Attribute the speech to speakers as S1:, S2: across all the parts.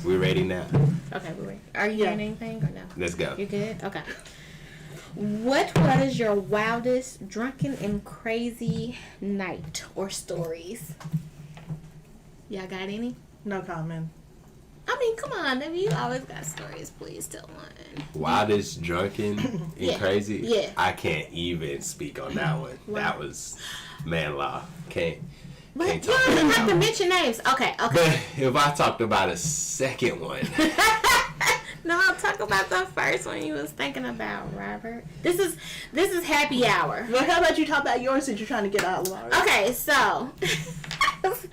S1: We ready now?
S2: Okay, we're ready. Are you hearing anything or no?
S1: Let's go.
S2: You good? Okay. What was your wildest drunken and crazy night or stories? Y'all got any?
S3: No comment.
S2: I mean, come on, Debbie, you always got stories. Please tell one.
S1: Wildest, drunken, and crazy?
S2: Yeah.
S1: I can't even speak on that one.
S2: Wow.
S1: That was man law. Can't
S2: But you
S1: talk
S2: don't even
S1: about
S2: have
S1: that
S2: to
S1: one.
S2: mention names. Okay.
S1: But if I talked about a second one,
S2: No, I'll talk about the first one you was thinking about, Robert. This is happy hour.
S3: Well, how about you talk about yours since you're trying to get out of Laura?
S2: Okay, so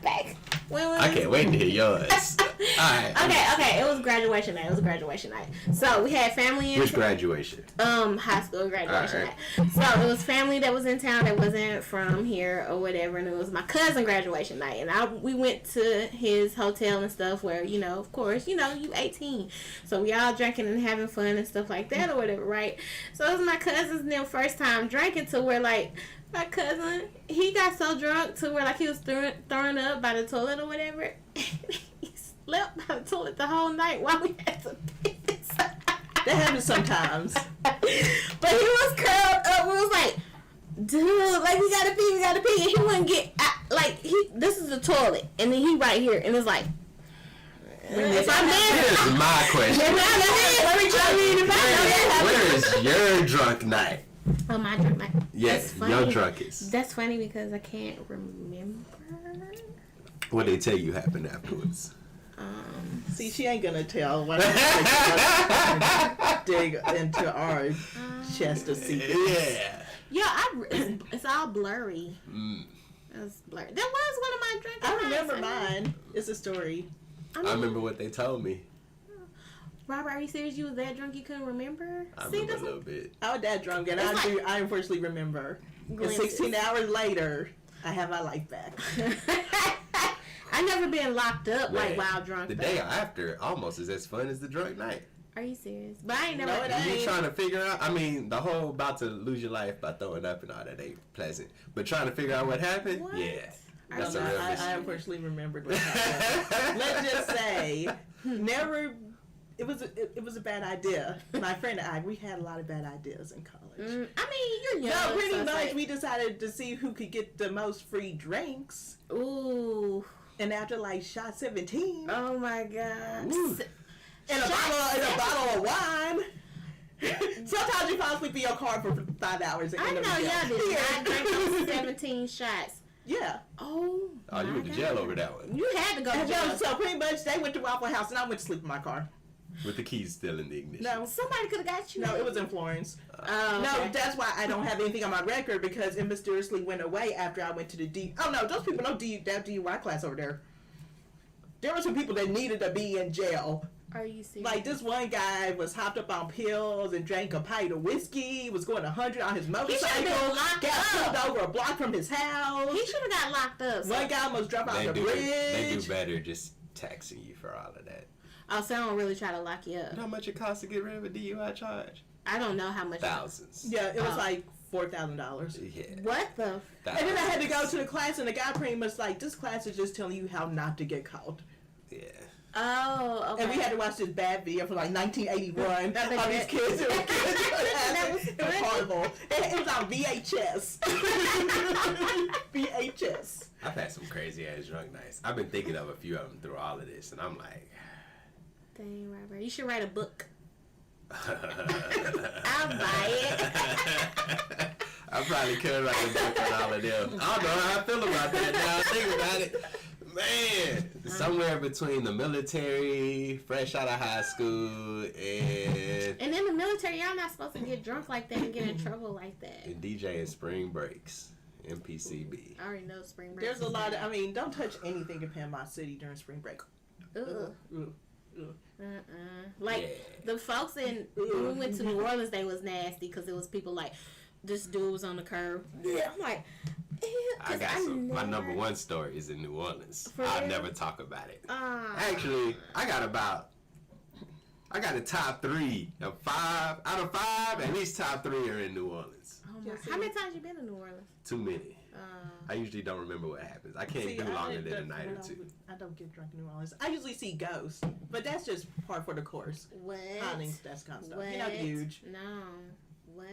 S2: back when was
S1: I can't wait to hear yours. Alright.
S2: Okay, it was graduation night. So we had family in
S1: Which graduation?
S2: high school graduation night. So it was family that was in town that wasn't from here or whatever, and it was my cousin graduation night. And we went to his hotel and stuff where, of course, you 18. So we all drinking and having fun and stuff like that or whatever, right? So it was my cousin's and them first time drinking to where my cousin, he got so drunk to where he was throwing up by the toilet or whatever. He slept by the toilet the whole night while we had to piss.
S3: That happens sometimes.
S2: But he was curled up. We was like, dude, we gotta pee. And he wouldn't get this is the toilet, and then he right here, and it's like, if I'm
S1: Here's my question. Where is your drunk night?
S2: Oh, my drunk night.
S1: Yes, your drunkest.
S2: That's funny because I can't remember.
S1: What they tell you happened afterwards?
S3: See, she ain't gonna tell what I'm dig into our chest of secrets.
S1: Yeah.
S2: Yeah, it's all blurry. It's blurry. That was one of my drunk
S3: I
S2: nights.
S3: remember mine. It's a story.
S1: I remember what they told me.
S2: Robert, are you serious? You was that drunk you couldn't remember?
S1: I remember a little bit.
S3: I was that drunk, and I unfortunately remember. And
S2: Glimpses.
S3: 16 hours later, I have my life back.
S2: I never been locked up
S1: Man,
S2: while drunk.
S1: The
S2: though.
S1: day after almost is as fun as the drunk night.
S2: Are you serious? But I ain't never.
S3: No, it ain't.
S1: You trying to figure out, the whole about to lose your life by throwing up and all that ain't pleasant. But trying to figure out what happened,
S2: What?
S1: yeah.
S2: I
S1: That's a
S2: don't
S1: real
S2: know.
S3: I
S1: mystery.
S3: unfortunately remembered what happened. Let's just say, never. It was a bad idea. My friend and I, we had a lot of bad ideas in college.
S2: You're young.
S3: No, pretty
S2: so it's
S3: much
S2: like,
S3: we decided to see who could get the most free drinks.
S2: Ooh.
S3: And after shot 17
S2: Oh my God.
S1: Ooh.
S3: and a bottle of wine. Sometimes you fall asleep in your car for 5 hours. And
S2: I
S3: end up
S2: know
S3: in jail.
S2: y'all did not drink those 17 shots.
S3: Yeah.
S2: Oh.
S1: Oh, you
S2: my
S1: went to
S2: God.
S1: jail over that one.
S2: You had to go to
S3: And
S2: jail.
S3: so pretty much they went to Waffle House and I went to sleep in my car.
S1: With the keys still in the ignition.
S3: No.
S2: Somebody could have got you.
S3: No, it was in Florence.
S2: Oh,
S3: No,
S2: okay.
S3: that's why I don't have anything on my record because it mysteriously went away after I went to the Oh no, those people know that DUI class over there. There were some people that needed to be in jail.
S2: Are you serious?
S3: Like this one guy was hopped up on pills and drank a pint of whiskey. Was going 100 on his motorcycle.
S2: been locked
S3: got
S2: up.
S3: pulled over a block from his house.
S2: He should have got locked up.
S3: One guy almost dropped off the
S1: They
S3: bridge.
S1: do better just taxing you for all of that.
S2: Oh, so I don't really try to lock you up.
S1: You know how much it costs to get rid of a DUI charge?
S2: I don't know how much.
S1: Thousands.
S3: Yeah, it was
S2: Oh.
S3: like $4,000.
S1: Yeah.
S2: What the?
S3: And then I had to go to the class, and the guy pretty much this class is just telling you how not to get caught.
S1: Yeah.
S2: Oh, okay.
S3: And we had to watch this bad video from 1981
S2: That
S3: of these kids. It
S2: was
S3: it was horrible. It was on VHS. VHS.
S1: I've had some crazy ass drunk nights. I've been thinking of a few of them through all of this, and I'm like,
S2: Dang, Robert. You should write a book.
S1: I'll
S2: buy it.
S1: I probably could write a book on all of them. I don't know how I feel about that now. I think about it. Man, somewhere between the military, fresh out of high school, and
S2: And in the military, y'all not supposed to get drunk like that and get in trouble like that.
S1: DJing spring breaks, MPCB.
S2: I already know spring break.
S3: There's a lot of, don't touch anything in Panama City during spring break.
S2: Ugh.
S3: Ugh.
S2: Like
S1: Yeah.
S2: the folks when we went to New Orleans, they was nasty because it was people like this dude was on the curb. Yeah, I'm like,
S1: I got my number one story is in New Orleans.
S2: For
S1: I'll
S2: real?
S1: never talk about it.
S2: Ah.
S1: Actually, I got a top 3 of 5 out of 5. At least top 3 are in New Orleans.
S2: Oh my. How many times you been to New Orleans?
S1: Too many. I usually don't remember what happens. I can't do longer than a night or two.
S3: I don't get drunk in New Orleans. I usually see ghosts, but that's just part for the course.
S2: What?
S3: Hauntings, that's kind of stuff.
S2: What?
S3: You're not huge.
S2: No. What?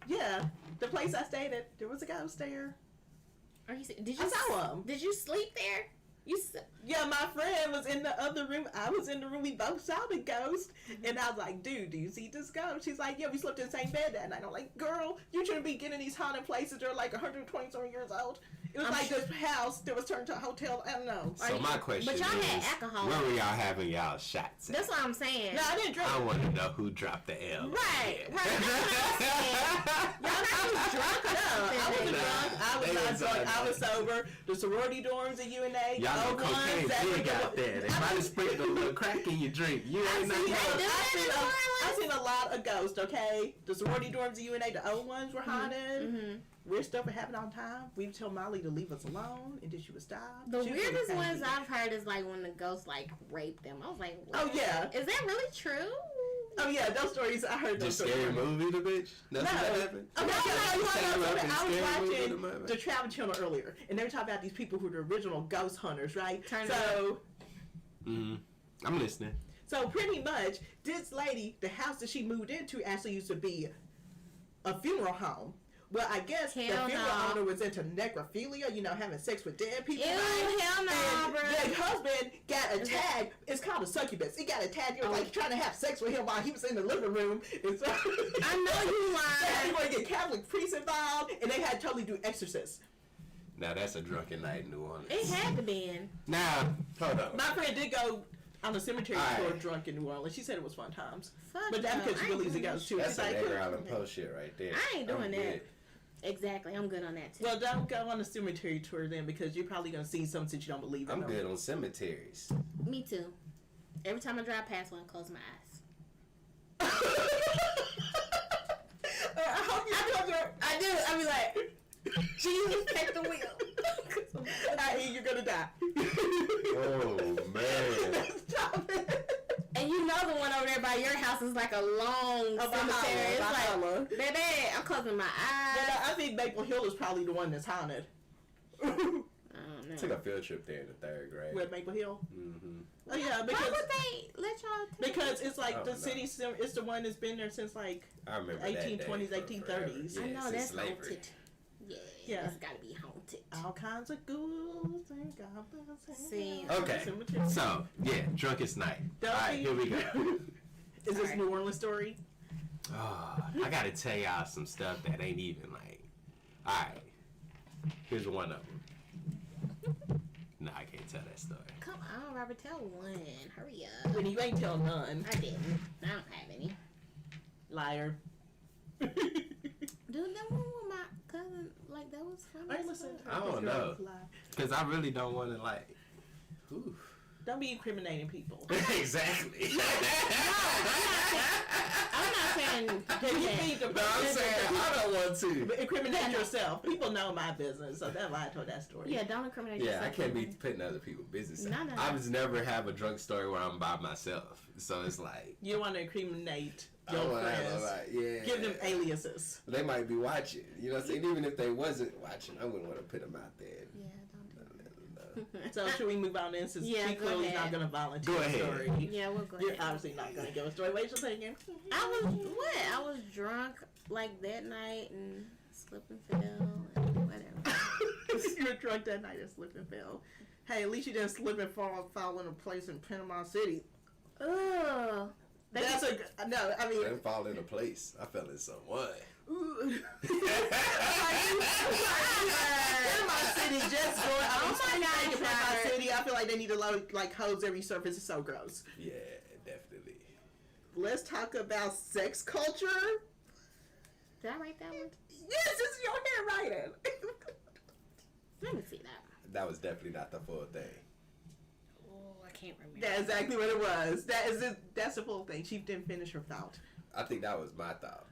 S3: Yeah, the place I stayed at, there was a ghost there.
S2: Are you? Did you?
S3: I saw him.
S2: Did you sleep there?
S3: Yeah, my friend was in the other room. I was in the room. We both saw the ghost. And I was like, dude, do you see this ghost? She's like, yeah, we slept in the same bed that night. I'm like, girl, you shouldn't be getting these haunted places. They're like 120-something years old. It was like this house that was turned to a hotel. I don't know.
S1: So my question
S2: but y'all
S1: is,
S2: had alcohol.
S1: where were y'all having y'all shots at?
S2: That's what I'm saying.
S3: No, I didn't drink.
S1: I want to know who dropped the L.
S2: Right. That's what I'm saying. Y'all not drunk or something.
S3: I wasn't drunk. I was
S1: They
S3: not
S1: was
S3: drunk. I was
S1: like-
S3: sober. The sorority dorms at UNA.
S1: Y'all know cocaine big out there. They might have sprinkled a little crack in your drink. You ain't not
S3: I've seen a lot of ghosts, okay? The sorority dorms at UNA, the old ones were haunted.
S2: Mm-hmm.
S3: Weird stuff would happen all the time. We would tell Molly to leave us alone, and then she would stop.
S2: The
S3: She was
S2: weirdest
S3: really
S2: ones
S3: crazy.
S2: I've heard is like when the ghost like raped them. I was like, what?
S3: Oh, yeah.
S2: Is that really true?
S3: Oh, yeah, those stories, I heard those
S1: Just
S3: stories.
S1: scary movie, the bitch? That's what happened?
S3: Okay, I was
S1: Scary movie
S3: watching
S1: to my man.
S3: the Travel Channel earlier, and they were talking about these people who are the original ghost hunters, right?
S2: Turn
S3: So,
S1: I'm listening.
S3: so pretty much, this lady, the house that she moved into actually used to be a funeral home. Well, I guess the
S2: Hell
S3: funeral
S2: no.
S3: owner was into necrophilia, you know, having sex with dead people.
S2: Ew,
S3: right?
S2: hell no,
S3: And
S2: bruh.
S3: the husband got a tag. It's called a succubus. He got a tag. He was like trying to have sex with him while he was in the living room. And so,
S2: I know you
S3: He
S2: lying.
S3: wanted to get Catholic priests involved, and they had to totally do exorcists.
S1: Now that's a drunken night in New Orleans.
S2: It had to be in.
S1: Now, hold on.
S3: My friend did go on a cemetery
S1: All
S3: tour
S1: right.
S3: drunk in New Orleans. She said it was fun times.
S2: Fuck
S3: But that's
S2: no,
S3: because she
S2: I ain't
S3: believes in
S2: doing
S3: ghosts too.
S1: That's
S3: She's
S1: some
S3: like,
S1: Edgar Allan Poe shit right there.
S2: I ain't doing
S1: I'm
S2: that.
S1: good.
S2: Exactly. I'm good on that too.
S3: well, don't go on a cemetery tour then, because you're probably going to see something that you don't believe in.
S1: I'm good on cemeteries.
S2: Me too. Every time I drive past one, I close my eyes.
S3: I hope you
S2: I do. I be like, Jesus, take the wheel.
S3: I hear you're going to die.
S1: Oh, man.
S3: Stop it.
S2: And you know the one over there by your house is like a long cemetery. It's
S3: Valhalla.
S2: like, baby, I'm closing my eyes.
S3: But I think Maple Hill is probably the one that's haunted.
S2: I don't know.
S1: Took a field trip there in the 3rd grade.
S3: With Maple Hill?
S1: Mm-hmm.
S3: Oh, yeah,
S2: Why
S3: because...
S2: would they let y'all take
S3: Because it's like
S1: Oh,
S3: the
S1: no.
S3: city, it's the one that's been there since like
S1: I remember
S3: 1820s,
S1: that day for forever.
S3: 1830s.
S1: Yeah,
S2: I know
S1: since
S2: that's
S1: slavery.
S2: haunted. Yeah,
S3: Yeah.
S2: that's gotta be haunted.
S3: all kinds of ghouls and goblins.
S2: See.
S1: Okay, so, yeah, drunkest night.
S3: Don't
S1: Alright,
S3: be-
S1: here we go.
S3: Is this
S2: Sorry.
S3: New Orleans story?
S1: Oh, I gotta tell y'all some stuff that ain't even like. Alright, here's one of them. No, I can't tell that story.
S2: Come on, Robert, tell one. Hurry up.
S3: When you ain't tell none.
S2: I didn't. I don't have any.
S3: Liar.
S2: Dude, that one with my cousin, like, that was funny.
S3: Alright,
S2: as
S3: listen.
S2: fuck.
S1: I don't know. Because I really don't want to, like. Whew.
S3: Don't be incriminating people.
S1: Exactly.
S2: I'm not saying do
S3: You
S2: that.
S3: need to
S1: No, I'm saying I don't want to.
S3: incriminate yourself. People know my business, so that's why I told that story.
S2: Yeah, don't incriminate
S1: Yeah,
S2: yourself.
S1: I can't be putting other people's business out.
S2: No.
S1: I was never have a drunk story where I'm by myself. So it's like.
S3: You don't want to incriminate
S1: I
S3: your
S1: wanna have
S3: friends.
S1: a, like, yeah.
S3: Give them aliases.
S1: They might be watching. You know what I'm saying? Even if they wasn't watching, I wouldn't want to put them out there.
S2: Yeah, don't do
S3: So should we move on then, since
S2: Yeah,
S3: she
S2: go
S3: clearly
S2: ahead.
S3: not going to volunteer
S1: Go
S3: a
S1: ahead.
S3: story.
S2: Yeah, we'll go
S3: You're
S2: ahead.
S3: obviously not going to give a story. What you thinking?
S2: I was what? I was drunk like that night and slipped and fell and whatever.
S3: You were drunk that night and slipped and fell. Hey, at least you didn't slip and fall in a place in Panama City.
S2: Ugh.
S3: That's a no. I
S1: I
S3: mean,
S1: didn't fall into place. I fell in someone.
S3: Panama City just going.
S2: Oh my gosh,
S3: Panama
S2: Robert.
S3: City. I feel like they need to like hose every surface. It's so gross.
S1: Yeah, definitely.
S3: Let's talk about sex culture.
S2: Did I write that one?
S3: Yes, it's your handwriting.
S2: Let me see that.
S1: That was definitely not the full thing.
S2: Oh, I can't remember.
S3: That's exactly what it was. That is it. That's the full thing. She didn't finish her thought.
S1: I think that was my thought.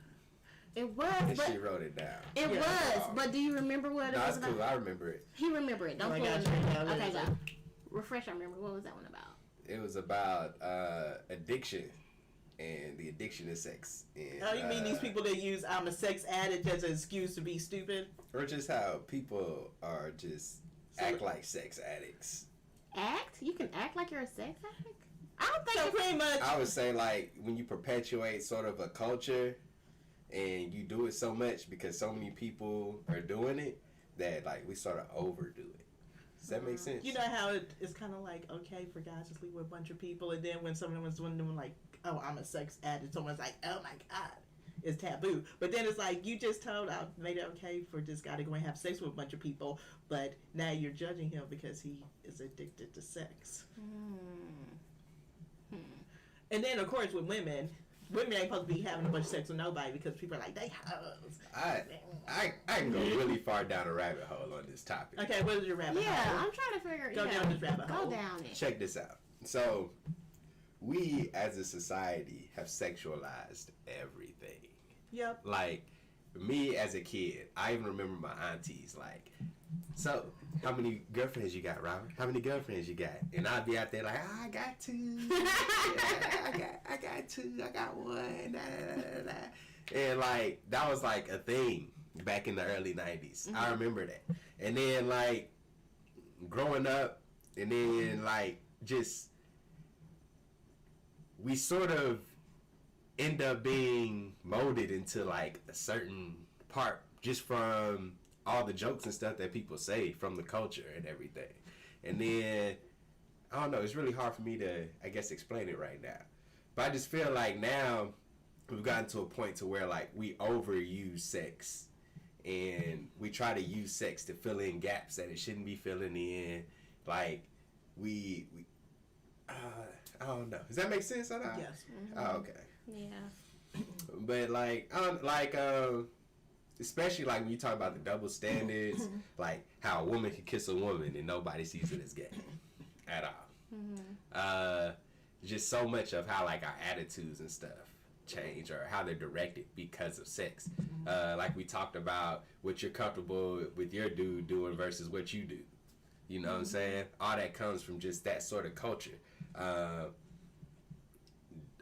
S2: It was,
S1: And
S2: but
S1: she wrote it down.
S2: it
S3: Yeah.
S2: was. But do you remember what it
S1: No,
S2: was
S1: it's cool.
S2: about?
S1: I remember it.
S2: He remember it. Don't
S3: Oh my
S2: pull
S3: gosh,
S2: it.
S3: yeah, what
S2: Okay,
S3: is
S2: go.
S3: it?
S2: Refresh. I remember. What was that one about?
S1: It was about addiction. and the addiction to sex. And,
S3: Oh, you mean these people that use "I'm a sex addict" as an excuse to be stupid?
S1: or just how people are just act like sex addicts.
S2: Act? You can act like you're a sex addict? I don't think
S3: So
S2: it's...
S3: pretty much,
S1: I would say like when you perpetuate sort of a culture and you do it so much because so many people are doing it that like we sort of overdo it. Does that make sense?
S3: you know how it's kind of like okay for guys to sleep with a bunch of people, and then when someone was doing them like, "Oh, I'm a sex addict," someone's like, "Oh my god." It's taboo, but then it's like you just told I made it okay for this guy to go and have sex with a bunch of people, but now you're judging him because he is addicted to sex. And then of course with women ain't supposed to be having a bunch of sex with nobody because people are like they hoes.
S1: I can go really far down a rabbit hole on this topic.
S3: Okay, what is your rabbit
S2: Yeah,
S3: hole?
S2: I'm trying to figure...
S3: Go down this rabbit hole.
S2: Go down it.
S1: Check this out. So, we as a society have sexualized everything.
S3: Yep.
S1: Like, me as a kid, I even remember my aunties like, so, how many girlfriends you got, Robert? How many girlfriends you got? And I'd be out there like, I got two. Yeah, I got two. I got one. Da, da, da, da. And like, that was like a thing back in the early 90s. I remember that. And then like, growing up, and then like, just, we sort of end up being molded into like a certain part just from all the jokes and stuff that people say from the culture and everything. And then, I don't know, it's really hard for me to, I guess, explain it right now. But I just feel like now we've gotten to a point to where like we overuse sex and we try to use sex to fill in gaps that it shouldn't be filling in. Like we I don't know. Does that make sense or not?
S3: Yes.
S1: Oh, okay.
S2: Yeah.
S1: But like, especially like when you talk about the double standards, like how a woman can kiss a woman and nobody sees it as gay at all. Just so much of how like our attitudes and stuff change or how they're directed because of sex. Like we talked about what you're comfortable with your dude doing versus what you do. You know what I'm saying? All that comes from just that sort of culture.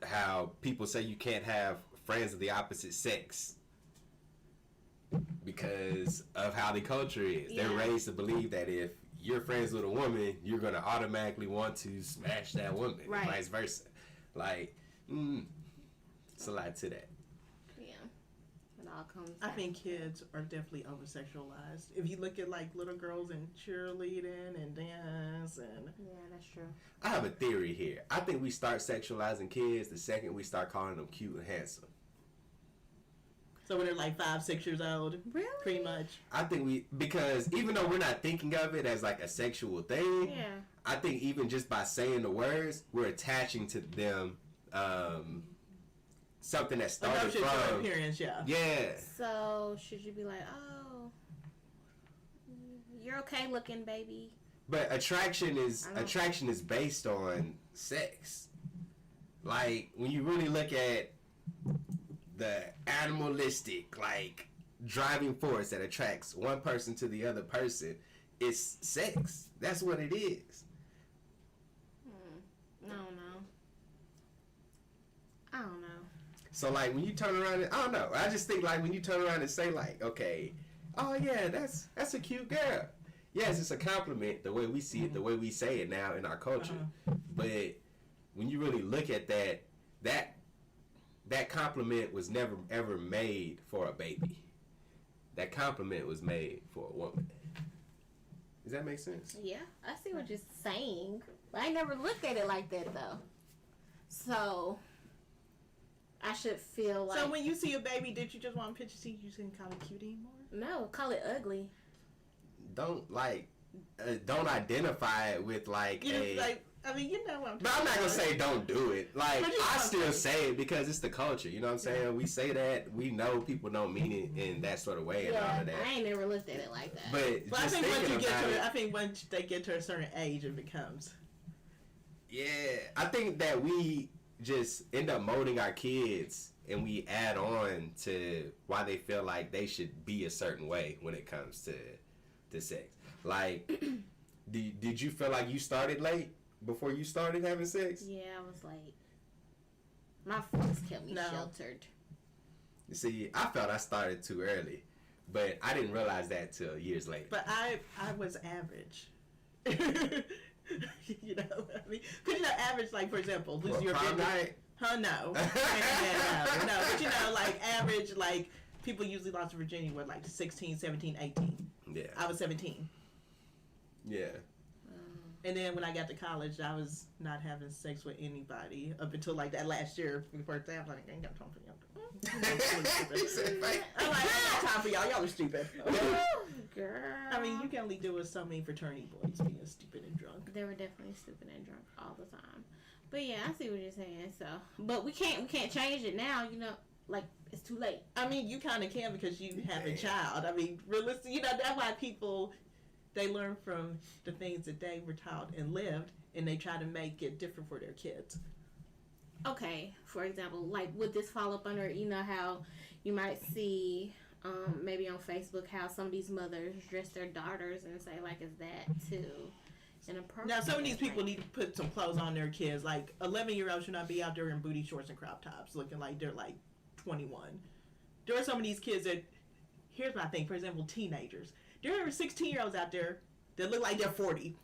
S1: How people say you can't have friends of the opposite sex because of how the culture is.
S2: Yeah.
S1: They're raised to believe that if you're friends with a woman, you're going to automatically want to smash that woman,
S2: Right.
S1: and vice versa. Like, it's a lot to that.
S2: Yeah. It all comes
S3: I
S2: down
S3: think
S2: to
S3: kids are definitely over sexualized. If you look at like little girls in cheerleading and dance and
S2: it. Yeah, that's true.
S1: I have a theory here. I think we start sexualizing kids the second we start calling them cute and handsome.
S3: so when they're like 5, 6 years old,
S2: Really?
S3: pretty much.
S1: I think because even though we're not thinking of it as like a sexual thing,
S2: Yeah.
S1: I think even just by saying the words, we're attaching to them something that started
S3: Emotion for
S1: from.
S3: appearance, yeah.
S1: Yeah.
S2: So should you be like, oh, you're okay looking, baby?
S1: But attraction is
S2: I don't-
S1: based on sex. Like when you really look at the animalistic like driving force that attracts one person to the other person, it's sex. That's what it is.
S2: I don't know. I don't know.
S1: So like when you turn around and I don't know, I just think like when you turn around and say like, okay, oh yeah, that's a cute girl. Yes, it's a compliment the way we see it, the way we say it now in our culture. But when you really look at that compliment was never ever made for a baby. That compliment was made for a woman. Does that make sense?
S2: Yeah, I see what you're saying. But I never looked at it like that though. So I should feel like
S3: So when you see a baby, did you just want to picture see you shouldn't call it cute anymore?
S2: no, call it ugly.
S1: Don't identify it with like
S3: You
S1: a.
S3: know, like I mean, you know what I'm
S1: But I'm not gonna say don't do it. Like
S3: But you
S1: I
S3: know-
S1: still say it because it's the culture. You know what I'm saying? We say that. We know people don't mean it in that sort of way and all
S2: Yeah,
S1: of that.
S2: I ain't never looked at it like that.
S1: But
S3: But I
S1: just
S3: think once
S1: thinking
S3: you get
S1: about it,
S3: I think once they get to a certain age, it becomes.
S1: yeah, I think that we just end up molding our kids and we add on to why they feel like they should be a certain way when it comes to sex. Like, did you feel like you started late before you started having sex?
S2: yeah, I was like, My folks kept me
S3: No.
S2: sheltered.
S1: You see, I felt I started too early, but I didn't realize that till years later.
S3: But I was average. You know what I mean? Because, you know, average, like, for example, lose
S1: What,
S3: your
S1: prom
S3: big
S1: night?
S3: Huh, no. No, but you know, like, average, like, people usually lost to Virginia with, like, 16, 17, 18.
S1: Yeah.
S3: I was 17.
S1: Yeah.
S3: And then when I got to college, I was not having sex with anybody up until, like, that last year. For the first time, I was like, I ain't got time for y'all.
S1: He said, "Fake."
S3: I'm like, I got time for y'all. Y'all are stupid.
S2: Girl.
S3: I mean, you can only do with so many fraternity boys being stupid and drunk.
S2: They were definitely stupid and drunk all the time. But yeah, I see what you're saying. So, but we can't change it now. You know, like it's too late.
S3: I mean, you kind of can because you have a
S1: Damn.
S3: child. I mean, realistic. You know, that's why people they learn from the things that they were taught and lived, and they try to make it different for their kids.
S2: Okay, for example, like would this fall up under, you know, how you might see maybe on Facebook how some of these mothers dress their daughters and say like, is that too inappropriate?
S3: Now, some of these people need to put some clothes on their kids. Like 11-year-olds should not be out there in booty shorts and crop tops, looking like they're like 21. There are some of these kids that. Here's my thing. For example, teenagers. There are 16-year-olds out there that look like they're 40.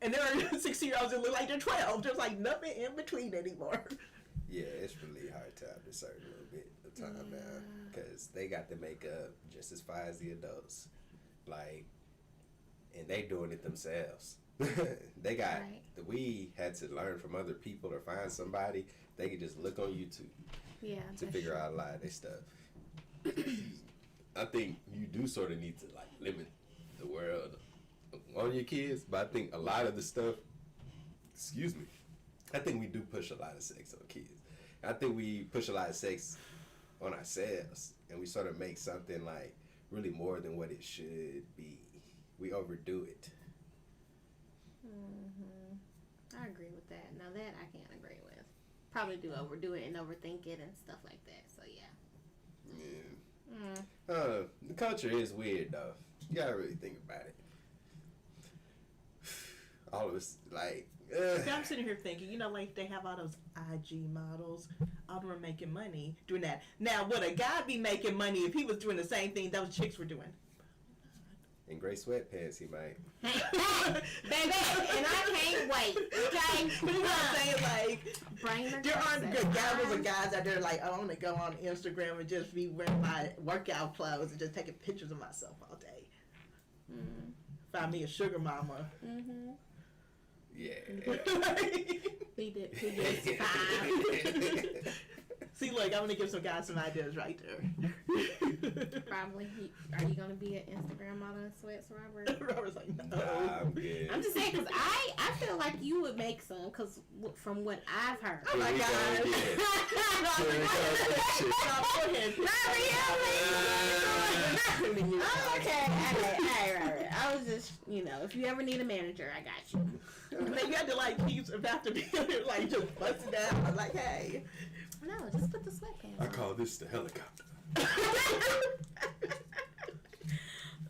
S3: And there are 16-year-olds that look like they're 12. There's like nothing in between anymore.
S1: Yeah, it's really hard to discern a little bit of time now because they got the makeup just as far as the adults, like, and they doing it themselves. They got we had to learn from other people or find somebody. They could just look on YouTube to figure out a lot of their stuff. I think you do sort of need to like limit the world on your kids, but I think a lot of the stuff, excuse me, I think we do push a lot of sex on kids. I think we push a lot of sex on ourselves, and we sort of make something like really more than what it should be. We overdo it.
S2: I agree with that. Now that I can't agree with. Probably do overdo it and overthink it and stuff like that. So yeah.
S1: Yeah. The culture is weird though. You gotta really think about it. All of us like.
S3: See, I'm sitting here thinking, you know, like they have all those IG models, all of them are making money doing that. Now, would a guy be making money if he was doing the same thing those chicks were doing?
S1: In gray sweatpants, he might.
S2: Baby, and I can't wait. Okay?
S3: You know what I'm saying? Like,
S2: Bring the
S3: there aren't good
S2: guys.
S3: guys out there like, I want to go on Instagram and just be wearing my workout clothes and just taking pictures of myself all day. Find me a sugar mama.
S1: Yeah.
S2: He did 5.
S3: See, look, I'm gonna give some guys some ideas right there.
S2: Probably. Are you gonna be an Instagram model in sweats, Robert?
S3: Robert's like, no.
S1: Nah, I'm good.
S2: I'm just saying because I feel like you would make some because from what I've heard.
S3: Oh my
S1: Here we
S3: God.
S1: go again.
S3: Go ahead.
S2: Oh, okay, Robert. I was just, you know, if you ever need a manager, I got you.
S3: And then you had to like keep about to be like just bust it down. I was like, hey.
S2: No, just put the sweatpants
S1: I
S2: on.
S1: call this the helicopter.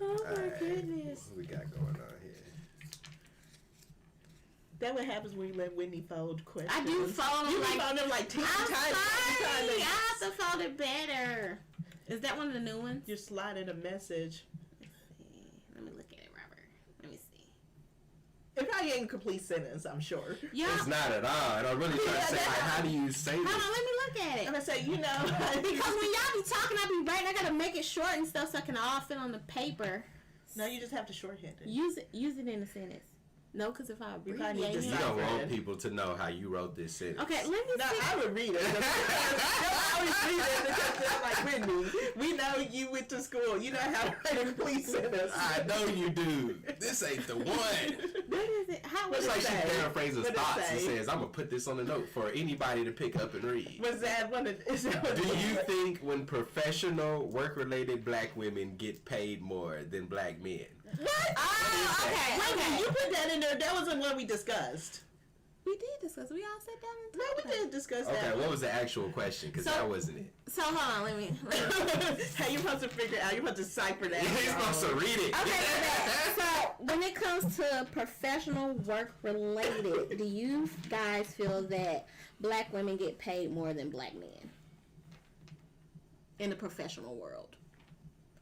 S2: Oh my
S1: Alright.
S2: goodness.
S1: What we got going on here?
S3: That what happens when you let Whitney fold questions.
S2: I do fold them
S3: You
S2: like.
S3: fold them like 10
S2: I'm
S3: times.
S2: sorry. I have to fold it better. Is that one of the new ones?
S3: You're sliding a message.
S2: Let's see. Let me look at it, Robert. Let me see.
S3: It probably ain't a complete sentence, I'm sure.
S2: Yeah.
S1: It's not at all. And I'm really trying to say, like, how do you say
S2: Hold
S1: this?
S2: on, let me look at
S3: I'm
S2: it.
S3: gonna say, you know,
S2: Because when y'all be talking, I be writing. I gotta make it short and stuff so I can all fit on the paper.
S3: no, you just have to shorthand it.
S2: Use it in a sentence. No, because if I
S3: You probably
S2: abbreviate
S3: need to
S1: You
S2: it.
S1: don't want
S3: Right.
S1: people to know how you wrote this sentence.
S2: Okay, let me
S3: No,
S2: see.
S3: I would read it. I always read it because they're like, Whitney, we know you went to school. You know how to write a complete sentence.
S1: I know you do. This ain't the one.
S2: What is it? How
S1: It's
S2: was
S1: like
S2: it?
S1: she
S3: say?
S1: paraphrases
S3: What'd it
S1: thoughts and
S3: say?
S1: says, I'm going to put this on the note for anybody to pick up and read.
S3: Was that one of, is that what
S1: Do
S3: it
S1: you
S3: was?
S1: think when professional work-related black women get paid more than black men?
S2: What? Oh, okay.
S3: Wait,
S2: Okay.
S3: you put that in there. That wasn't what we discussed.
S2: We did discuss. We all sat down and
S3: No,
S2: talked
S3: we
S2: about
S3: did discuss
S1: Okay,
S3: that.
S1: what was the actual question? Because
S2: So-
S1: that wasn't it.
S2: it. So hold on. Let me.
S3: How you supposed to figure out? You supposed to cipher that.
S1: You're supposed to read it.
S2: Okay. So when it it comes to professional work related, do you guys feel that black women get paid more than black men in the professional world?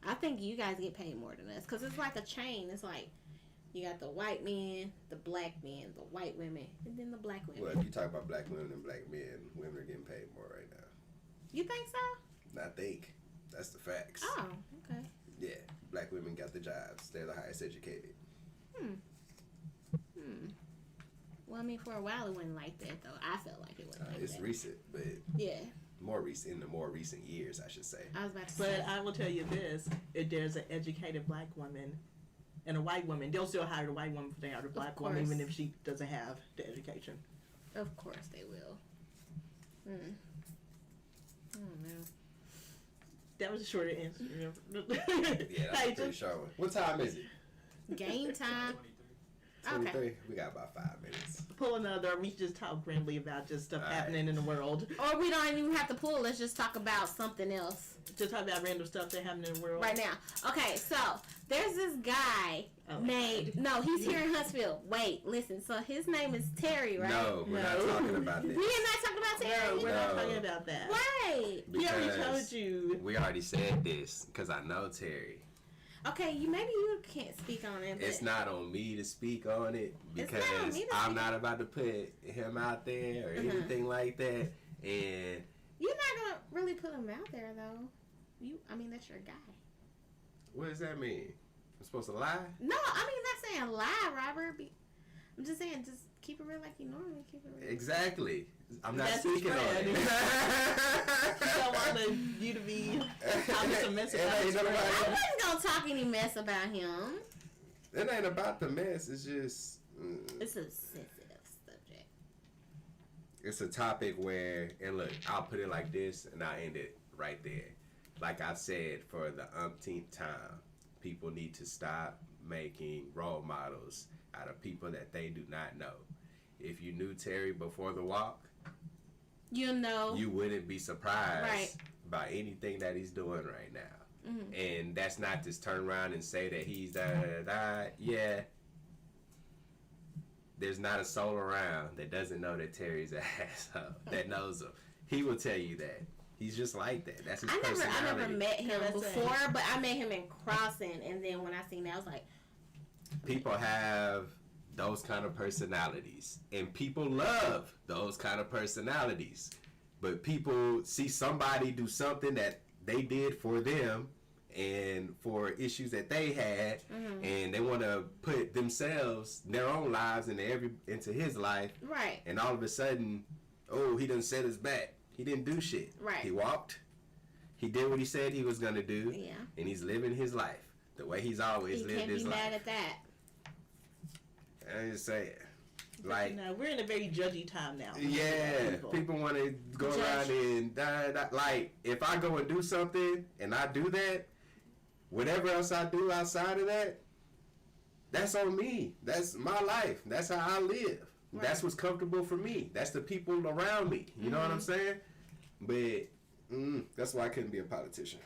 S2: I think you guys get paid more than us because it's like a chain. It's like you got the white men, the black men, the white women, and then the black women.
S1: Well, if you talk about black women and black men, women are getting paid more right now.
S2: You think so?
S1: I think that's the facts.
S2: Oh, okay.
S1: Yeah, black women got the jobs. They're the highest educated.
S2: Well, I mean, for a while it wasn't like that, though. I felt like it wasn't like
S1: It's
S2: that.
S1: recent, but
S2: Yeah,
S1: more recent in the more recent years, I should say.
S2: I was about to say.
S3: But I will tell you this: if there's an educated black woman and a white woman, they'll still hire the white woman if they hire the black woman, even if she doesn't have the education.
S2: Of course they will. I don't know.
S3: That was a shorter answer.
S1: Yeah, that's a pretty short one. What time is it?
S2: Game time.
S1: 23.
S2: Okay.
S1: We got about 5 minutes.
S3: Pull another. We just talk randomly about just stuff happening in the world.
S2: Or we don't even have to pull. Let's just talk about something else.
S3: Just talk about random stuff that happened in the world
S2: Right now. Okay, so there's this guy named...
S3: God.
S2: No, he's here in Huntsville. Wait, listen. So his name is Terry, right?
S1: No, we're not talking about
S2: We
S1: this.
S2: are not talking about Terry?
S3: No, we're not
S1: No.
S3: talking about that.
S2: Right.
S3: He already told
S1: Because
S3: you.
S1: we already said this because I know Terry.
S2: Okay, maybe you can't speak on it. But
S1: It's not on me to speak on it
S2: It's not on
S1: because
S2: me to
S1: I'm
S2: speak
S1: not about to put him out there or anything like that. And
S2: You're not going to really put him out there, though. That's your guy.
S1: what does that mean? I'm supposed to lie?
S2: No, I mean, not saying lie, Robert. I'm just saying, just keep it real like you normally keep it real.
S1: Exactly. I'm not
S3: That's his
S1: speaking on
S3: friend.
S1: it.
S3: He don't want you to be talking some mess about
S1: It ain't
S3: his
S1: nobody-
S3: friend.
S2: I wasn't going to talk any mess about him.
S1: It ain't about the mess. It's just...
S2: It's a sensitive subject.
S1: It's a topic where, and look, I'll put it like this, and I'll end it right there. Like I've said for the umpteenth time, people need to stop making role models out of people that they do not know. If you knew Terry before the walk,
S2: You know.
S1: you wouldn't be surprised
S2: Right.
S1: by anything that he's doing right now.
S2: Mhm.
S1: And that's not to turn around and say that he's da. Yeah. There's not a soul around that doesn't know that Terry's an asshole, that knows him. He will tell you that. He's just like that. That's his
S2: I
S1: personality.
S2: never met him
S3: That's
S2: before,
S3: it.
S2: but I met him in Crossing, and then when I seen that, I was like,
S1: People have those kind of personalities, and people love those kind of personalities. But people see somebody do something that they did for them and for issues that they had, and they want to put themselves, their own lives, into his life,
S2: right.
S1: and all of a sudden, oh, he done set his back. He didn't do shit.
S2: Right.
S1: He walked. He did what he said he was gonna do,
S2: Yeah.
S1: and he's living his life the way he's always
S2: He
S1: lived
S2: can't
S1: his
S2: be
S1: life.
S2: mad at that.
S1: I'm just saying, like,
S3: No, we're in a very judgy time now.
S1: yeah, people want to go around and like, if I go and do something and I do that, whatever else I do outside of that, that's on me. That's my life. That's how I live.
S2: Right.
S1: That's what's comfortable for me. That's the people around me. You know what I'm saying? But that's why I couldn't be a politician.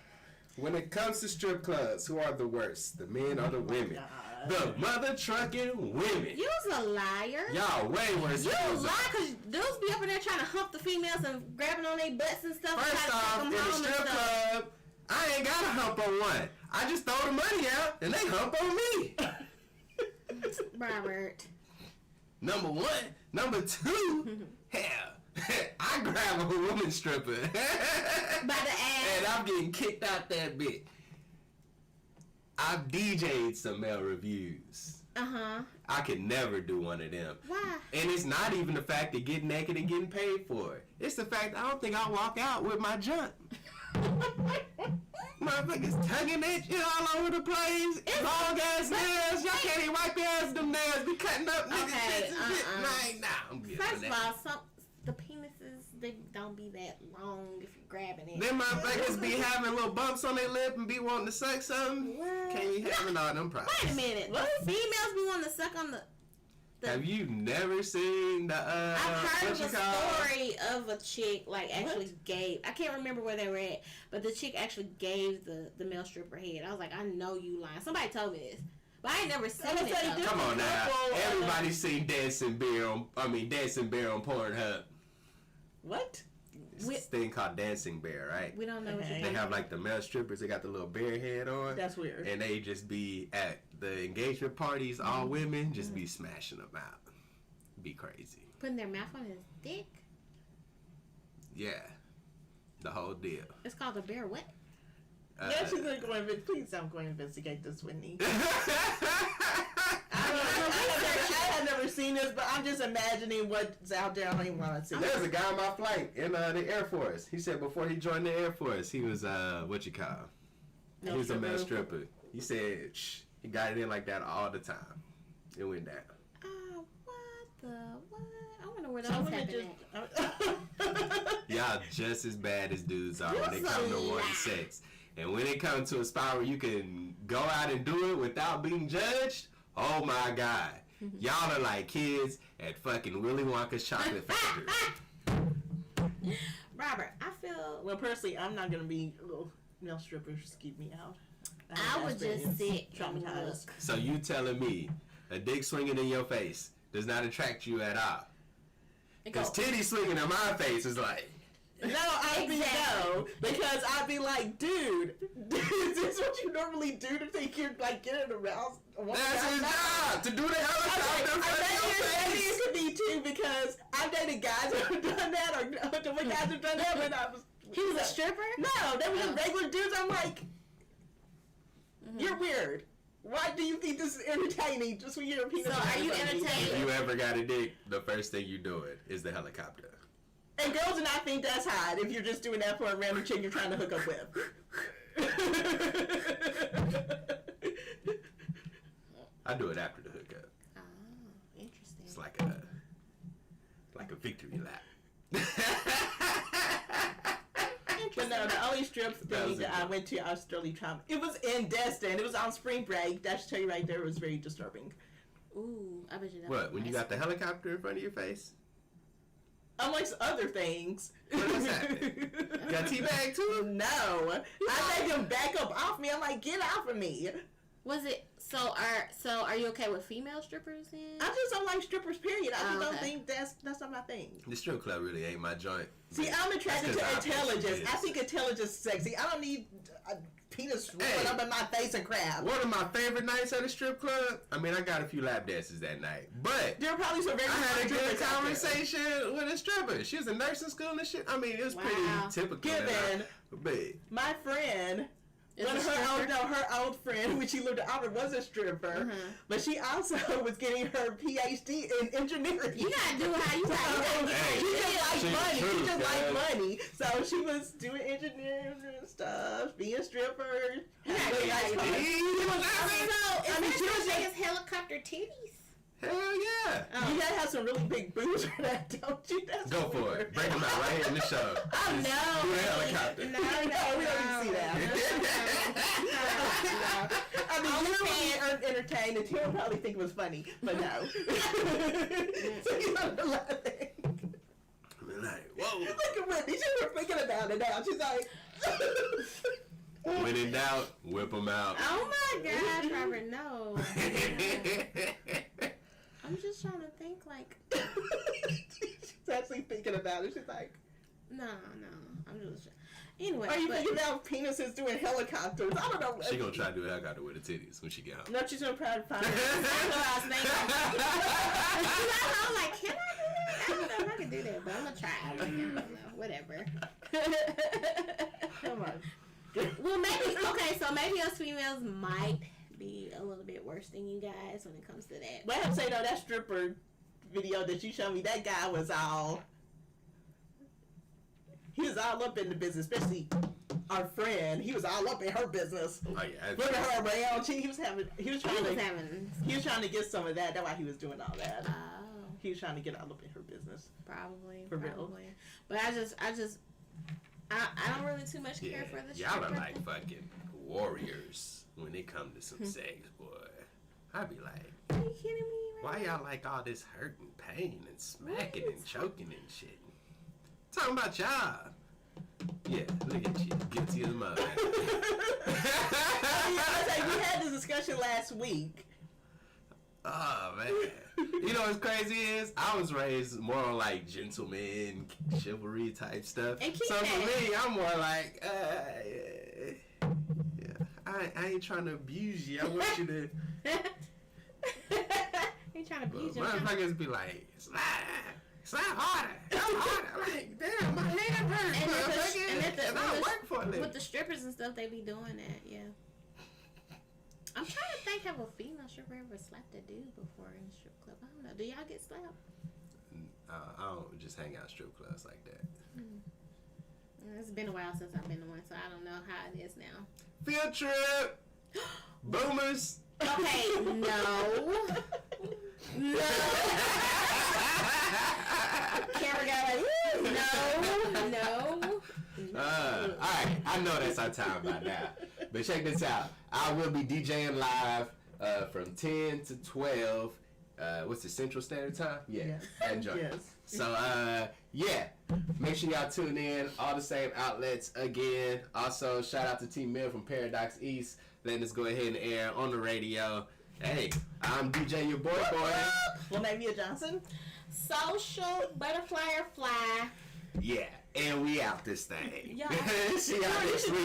S1: When it comes to strip clubs, who are the worst? The men or the women?
S3: God.
S1: The mother trucking women.
S2: You's a liar.
S1: Y'all way worse.
S2: You
S1: than those
S2: lie because dudes be up in there trying to hump the females and grabbing on their butts and stuff.
S1: First
S2: trying to
S1: off,
S2: take
S1: in
S2: them
S1: the
S2: home and
S1: strip
S2: stuff.
S1: club, I ain't got to hump on one. I just throw the money out and they hump on me.
S2: Robert.
S1: Number one. Number two, hell, I grab a woman stripper.
S2: By the ass.
S1: And I'm getting kicked out that bit. I've DJ'd some male reviews.
S2: Uh-huh.
S1: I could never do one of them.
S2: Why?
S1: And it's not even the fact of getting naked and getting paid for it. It's the fact I don't think I'll walk out with my junk. Motherfuckers tugging that shit all over the place. Long ass nails. Y'all can't even wipe your ass. Them nails be cutting up. Niggas,
S2: Okay,
S1: shit. Like, nah, I'm good.
S2: First
S1: on
S2: of
S1: that.
S2: all, the penises, they don't be that long if you're grabbing it.
S1: Them motherfuckers be having little bumps on their lip and be wanting to suck something.
S2: What?
S1: Can't you having all them problems?
S2: Wait a minute. What? Females be wanting to suck on the
S1: Have you never seen the
S2: I've heard
S1: what
S2: of
S1: you
S2: a
S1: call?
S2: story of a chick actually gave. I can't remember where they were at, but the chick actually gave the male stripper head. I was like, I know you lying. Somebody told me this, But I ain't never seen
S3: I'm
S2: it.
S3: saying,
S2: Though.
S1: Come on now.
S3: Couple,
S1: Everybody's seen Dancing Bear on Pornhub.
S3: What?
S1: It's
S2: We-
S1: this thing called Dancing Bear, right?
S2: We don't know what
S3: Okay.
S2: you're
S1: They have like the male strippers. They got the little bear head on.
S3: That's weird.
S1: And they just be at the engagement parties, all women, just be smashing them out. Be crazy.
S2: putting their mouth on his dick.
S1: Yeah. The whole deal.
S2: It's called a bear what?
S3: Yeah, she's gonna go please don't go investigate this, Whitney. I have never seen this, but I'm just imagining what's out there. I don't even want to see.
S1: There's a guy on my flight in the Air Force. He said before he joined the Air Force, he was, what you call? He was a male stripper. He said he got it in like that all the time. It went down.
S2: What? I wonder where those
S3: So
S2: happen at.
S1: Y'all just as bad as dudes are when it comes to wanting sex. And when it comes to a spot where you can go out and do it without being judged, oh my God. Y'all are like kids at fucking Willy Wonka's chocolate factory.
S2: Robert, I feel
S3: Well, personally, I'm not gonna be little male strippers keep me out.
S2: I would just sit and
S3: traumatized.
S2: look.
S1: So you telling me a dick swinging in your face does not attract you at all? Because titty swinging in my face is like...
S3: No, I'd be
S2: Exactly.
S3: no, because I'd be like, dude, is this what you normally do to think you're like getting aroused?
S1: That's his job, to do the helicopter in front of your
S3: Maybe
S1: face.
S3: it could be too, because I've dated guys who have done that, or different guys who've done that, when I was...
S2: He was a stripper?
S3: No, they were just
S2: Oh.
S3: regular dudes. I'm like, you're weird. Why do you think this is entertaining just when you're a penis?
S2: So are you
S3: in front of me?
S2: entertained?
S1: If you ever got a dick, the first thing you do it is the helicopter.
S3: And girls do not think that's hot if you're just doing that for a random chick you're trying to hook up with.
S1: I do it after the hookup.
S2: Oh, interesting.
S1: It's like a victory lap.
S3: But no, the only strip
S1: That was
S3: thing that I
S1: good.
S3: went to, I was totally traumatized. It was in Destin. It was on spring break. That should tell you right there. It was very disturbing.
S2: Ooh, I bet you that
S1: What,
S2: was
S1: when you
S2: nice.
S1: got the helicopter in front of your face?
S3: Amongst other things.
S1: What's happening? Got teabag too?
S3: No. I made them back up off me. I'm like, get off of me.
S2: Was it so are you okay with female strippers then?
S3: I just don't like strippers, period. I just don't
S2: okay.
S3: think that's not my thing.
S1: The strip club really ain't my joint.
S3: See, I'm attracted
S1: That's
S3: to
S1: 'cause I
S3: intelligence.
S1: is.
S3: I think intelligence is sexy. I don't need a penis
S1: Hey.
S3: rolling up in my face and crap.
S1: One of my favorite nights at a strip club, I mean, I got a few lap dances that night, but
S3: There are probably some very
S1: I had a
S3: smart
S1: good
S3: strippers out there.
S1: conversation with a stripper. She was in nursing school and shit. I mean, it was
S2: Wow.
S1: pretty typical.
S3: Given
S1: But
S3: my friend,
S2: Is
S3: one
S2: a
S3: of her
S2: stripper?
S3: her old friend, when she lived in Auburn, was a stripper, but she also was getting her PhD in engineering.
S2: You gotta do how you gotta
S1: Hey.
S3: She just liked
S1: She's
S3: money.
S1: true,
S3: She just
S1: guys.
S3: liked money. So she was doing engineering and stuff, being a stripper.
S2: Yeah,
S3: having
S2: yeah,
S3: nice
S2: yeah.
S3: money. She was
S2: So
S3: I mean,
S2: is
S3: she
S2: that
S3: was
S2: the
S3: just-
S2: biggest helicopter titties?
S1: hell yeah.
S3: You gotta have some really big boobs for that, don't you? That's
S1: Go for
S3: weird.
S1: it. Break them out right here in the show.
S2: Oh
S1: Just
S2: no.
S1: do the helicopter.
S2: No,
S3: No, we don't need to see that. I mean, you were entertained, and Tim probably think it was funny, but no. So you know a lot of things.
S1: I mean, like, whoa.
S3: Look at Whitney. She was thinking about it now. She's like,
S1: When in doubt, whip them out.
S2: Oh my gosh, Robert, no. I'm just trying to think like
S3: she's actually thinking about it. She's like,
S2: no. I'm just anyway.
S3: are you
S2: but-
S3: thinking about penises doing helicopters? I don't know.
S1: She gonna try to do a helicopter with the titties when she get home.
S3: No, she's gonna try to find
S2: That's what I was thinking. I was like, can I do that? I don't know if I can do that, but I'm gonna try. I don't know. Whatever.
S3: Come on.
S2: Well, maybe okay. So maybe us females might be a little bit worse than you guys when it comes to that.
S3: But I have to say though, that stripper video that you showed me, that guy was all. He was all up in the business, especially our friend. He was all up in her business.
S1: Oh yeah.
S3: Look at her around. He was trying
S2: He was
S3: to.
S2: having.
S3: He was trying to get some of that. That's why he was doing all that.
S2: Oh,
S3: He was trying to get all up in her business.
S2: probably.
S3: For real.
S2: Probably. But I don't really too much care for the
S1: Y'all are
S2: stripper
S1: like
S2: thing.
S1: fucking warriors when it come to some sex, boy. I be like,
S2: Are you kidding me?
S1: why y'all like all this hurt and pain and smacking and choking and shit? Talking about y'all. Yeah, look at you, guilty as mud.
S3: I was like, we had this discussion last week,
S1: You know what's crazy is I was raised more on like gentleman chivalry type stuff.
S2: And keep
S1: So for
S2: that.
S1: me, I'm more like, I ain't trying to abuse you. I want you to.
S2: He trying to abuse you.
S1: Motherfuckers be like, slap harder, come harder. I'm like, damn, my hand hurts. And I work for a living.
S2: With the strippers and stuff, they be doing that. Yeah. I'm trying to think, have a female stripper ever slapped a dude before in a strip club? I don't know. Do y'all get slapped?
S1: I don't just hang out strip clubs like that.
S2: It's been a while since I've been to one, so I don't know how it is now.
S1: Field trip, boomers.
S2: Okay, no. Camera guy like, no.
S1: Alright, I know that's our time by now. But check this out. I will be DJing live from 10 to 12. What's the Central Standard Time? Yeah.
S3: Yes.
S1: Enjoy.
S3: Yes.
S1: So, yeah. Make sure y'all tune in. All the same outlets again. Also, shout out to T Mill from Paradox East, letting us go ahead and air on the radio. Hey, I'm DJ your boy.
S3: Flamavia Johnson.
S2: Social butterfly or fly.
S1: Yeah, and we out this thing.
S2: Yeah.
S1: See y'all next week.